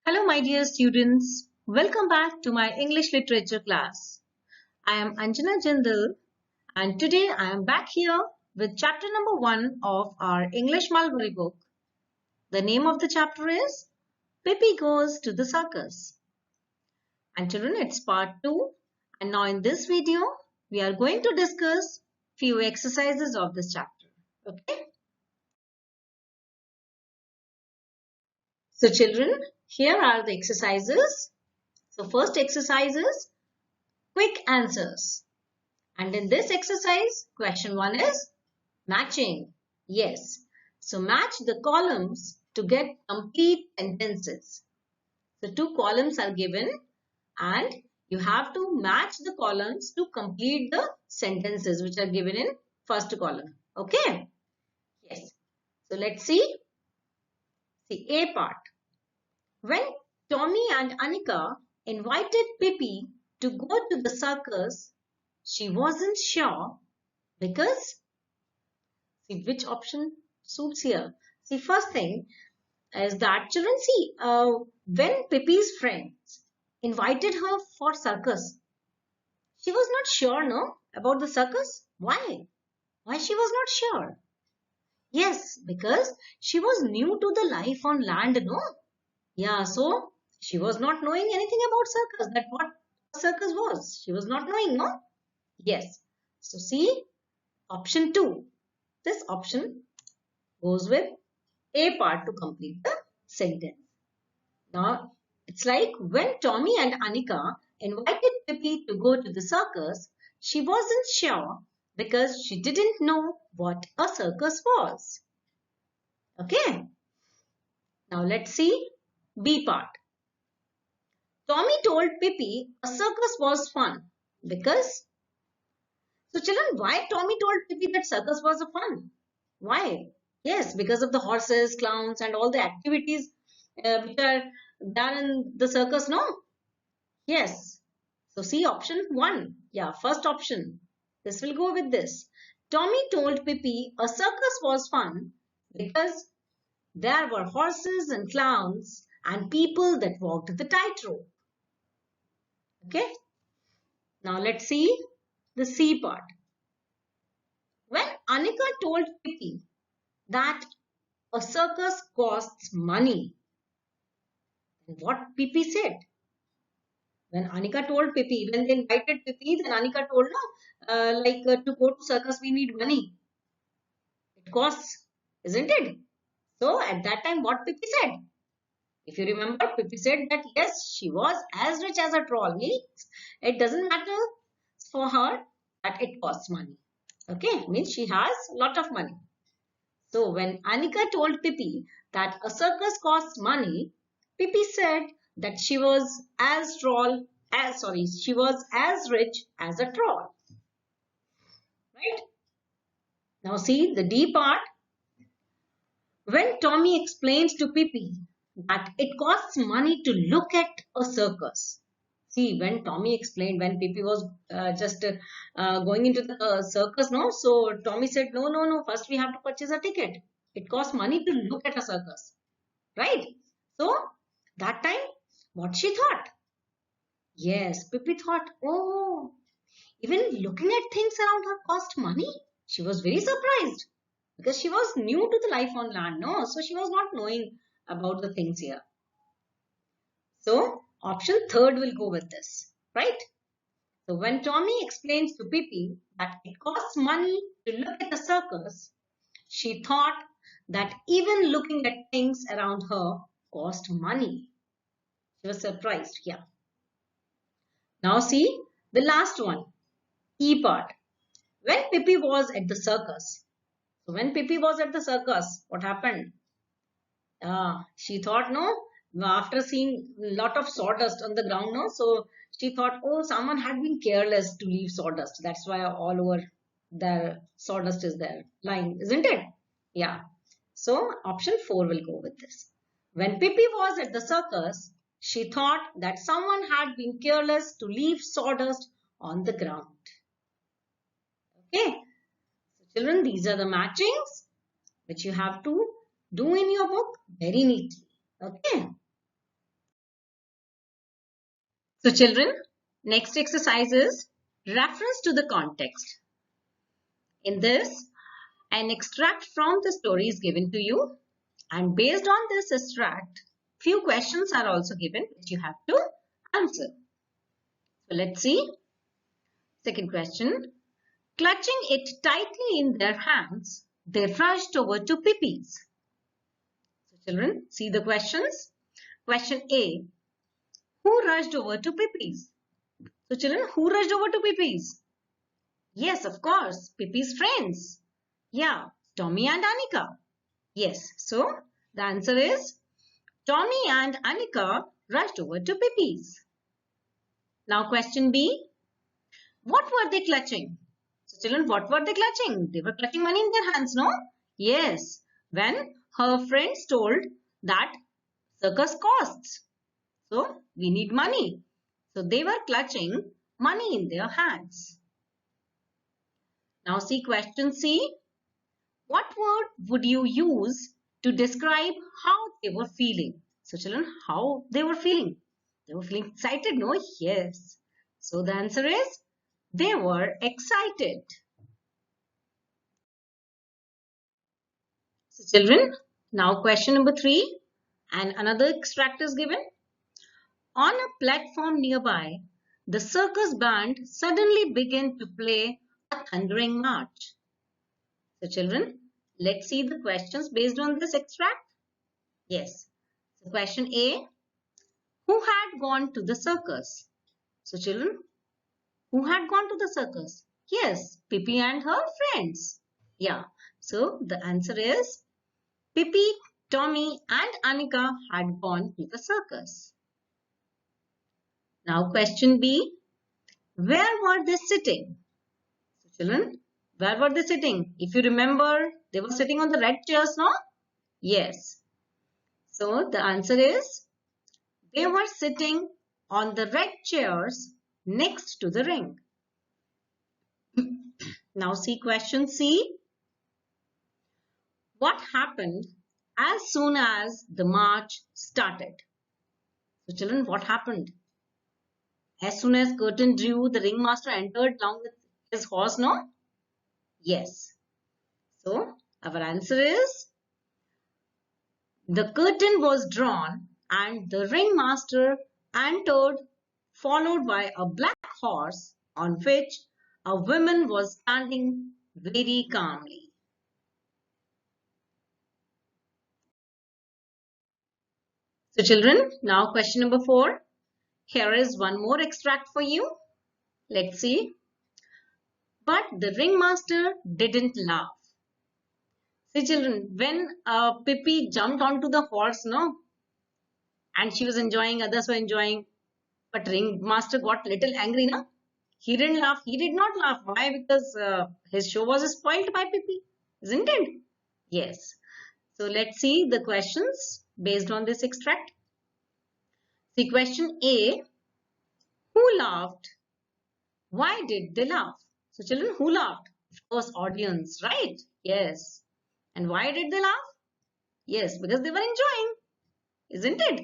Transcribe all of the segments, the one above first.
Hello, my dear students. Welcome back to my English literature class. I am Anjana Jindal, and today I am back here with chapter number 1 of our English Mulberry book. The name of the chapter is Pippi Goes to the Circus. And children, it's part 2. And now in this video, we are going to discuss few exercises of this chapter. Okay? So children, here are the exercises. So first exercise is quick answers. And in this exercise, question 1 is matching. Yes. So match the columns to get complete sentences. So two columns are given and you have to match the columns to complete the sentences which are given in first column. Okay? Yes. So let's see. The A part. When Tommy and Anika invited Pippi to go to the circus, she wasn't sure because, see which option suits here. See, first thing is that children, see, when Pippi's friends invited her for circus, she was not sure, no, about the circus. Why? Why she was not sure? Yes, because she was new to the life on land, no? Yeah, so she was not knowing anything about circus, that what circus was. She was not knowing, no? Yes. So see, option 2. This option goes with A part to complete the sentence. Now, it's like when Tommy and Anika invited Pippi to go to the circus, she wasn't sure because she didn't know what a circus was. Okay. Now, let's see B part. Tommy told Pippi a circus was fun because, so children, why Tommy told Pippi that circus was a fun? Why? Yes, because of the horses, clowns, and all the activities which are done in the circus, no? Yes. So see option 1. Yeah, first option. This will go with this. Tommy told Pippi a circus was fun because there were horses and clowns and people that walked the tightrope. Okay. Now let's see the C part. When Anika told Pippi that a circus costs money, what Pippi said? When Anika told Pippi, when they invited Pippi, then Anika told, no, to go to circus we need money. It costs, isn't it? So at that time, what Pippi said? If you remember, Pippi said that yes, she was as rich as a troll. Means it doesn't matter for her that it costs money. Okay, means she has a lot of money. So when Anika told Pippi that a circus costs money, Pippi said that she was she was as rich as a troll. Right? Now see the D part. When Tommy explains to Pippi that it costs money to look at a circus. See, when Tommy explained, when Pippi was just going into the circus, no? So Tommy said, no, no, no, first we have to purchase a ticket. It costs money to look at a circus. Right? So, that time, what she thought? Yes, Pippi thought, oh, even looking at things around her cost money. She was very surprised because she was new to the life on land, no? So she was not knowing about the things here. So option 3rd will go with this, right? So when Tommy explains to Pippi that it costs money to look at the circus, she thought that even looking at things around her cost money. She was surprised, yeah. Now see the last one, E part. When Pippi was at the circus. So when Pippi was at the circus, what happened? She thought, no, after seeing a lot of sawdust on the ground, no, so she thought, oh, someone had been careless to leave sawdust. That's why all over the sawdust is there lying, isn't it? Yeah. So option 4 will go with this. When Pippi was at the circus, she thought that someone had been careless to leave sawdust on the ground. Okay. So children, these are the matchings which you have to do in your book very neatly. Okay. So children, next exercise is reference to the context. In this, an extract from the story is given to you, and based on this extract, few questions are also given which you have to answer. So let's see. Second question. Clutching it tightly in their hands, they rushed over to Pippi's. So children, see the questions. Question A. Who rushed over to Pippi's? So children, who rushed over to Pippi's? Yes, of course, Pippi's friends. Yeah, Tommy and Annika. Yes, so the answer is Tommy and Annika rushed over to Pippi's. Now question B. What were they clutching? So children, what were they clutching? They were clutching money in their hands, no? Yes, when her friends told that circus costs. So we need money. So they were clutching money in their hands. Now see question C. What word would you use to describe how they were feeling? So children, how they were feeling? They were feeling excited, no? Yes. So the answer is they were excited. So children, now question number 3 and another extract is given. On a platform nearby, the circus band suddenly began to play a thundering march. So children, let's see the questions based on this extract. Yes. So question A, who had gone to the circus? So children, who had gone to the circus? Yes, Pippi and her friends. Yeah. So the answer is Pippi, Tommy and Annika had gone to the circus. Now question B, where were they sitting? So children, where were they sitting? If you remember, they were sitting on the red chairs, no? Yes. So the answer is they were sitting on the red chairs next to the ring. Now see question C. What happened as soon as the march started? So children, what happened? As soon as curtain drew, the ringmaster entered along with his horse, no? Yes. So our answer is the curtain was drawn and the ringmaster entered, followed by a black horse on which a woman was standing very calmly. So children, now question number 4. Here is one more extract for you. Let's see. But the ringmaster didn't laugh. See children, when Pippi jumped onto the horse, no, and she was enjoying, others were enjoying, but ringmaster got little angry, no? He didn't laugh. He did not laugh. Why? Because his show was spoiled by Pippi, isn't it? Yes. So let's see the questions based on this extract. See question A. Who laughed? Why did they laugh? So children, who laughed? Of course, audience, right? Yes. And why did they laugh? Yes, because they were enjoying, isn't it?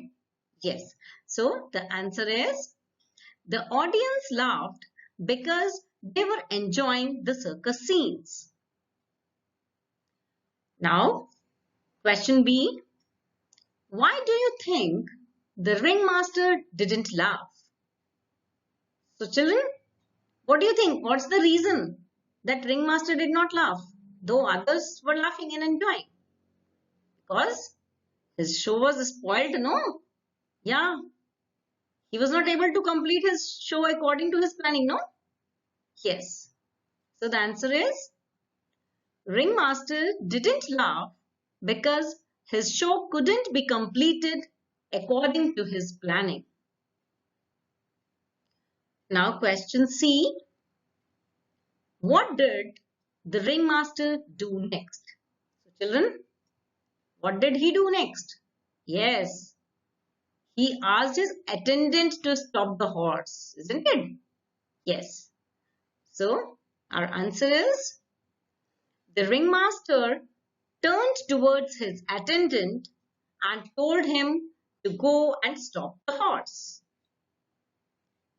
Yes. So the answer is the audience laughed because they were enjoying the circus scenes. Now, question B. Why do you think the ringmaster didn't laugh? So children, what do you think? What's the reason that ringmaster did not laugh, though others were laughing and enjoying? Because his show was spoiled, no? Yeah. He was not able to complete his show according to his planning, no? Yes. So the answer is ringmaster didn't laugh because his show couldn't be completed according to his planning. Now question C. What did the ringmaster do next? So children, what did he do next? Yes, he asked his attendant to stop the horse, isn't it? Yes. So our answer is the ringmaster turned towards his attendant and told him to go and stop the horse.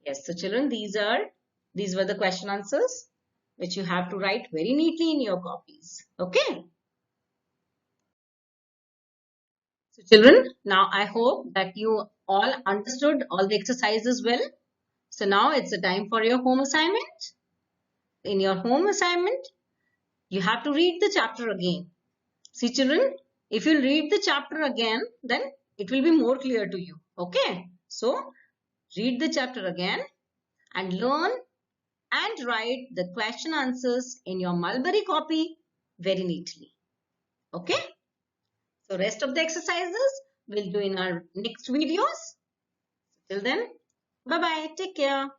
Yes, so children, these were the question answers which you have to write very neatly in your copies. Okay. So children, now I hope that you all understood all the exercises well. So now it's the time for your home assignment. In your home assignment, you have to read the chapter again. See children, if you read the chapter again, then it will be more clear to you. Okay. So read the chapter again and learn and write the question answers in your Mulberry copy very neatly. Okay. So rest of the exercises we'll do in our next videos. Till then, bye-bye. Take care.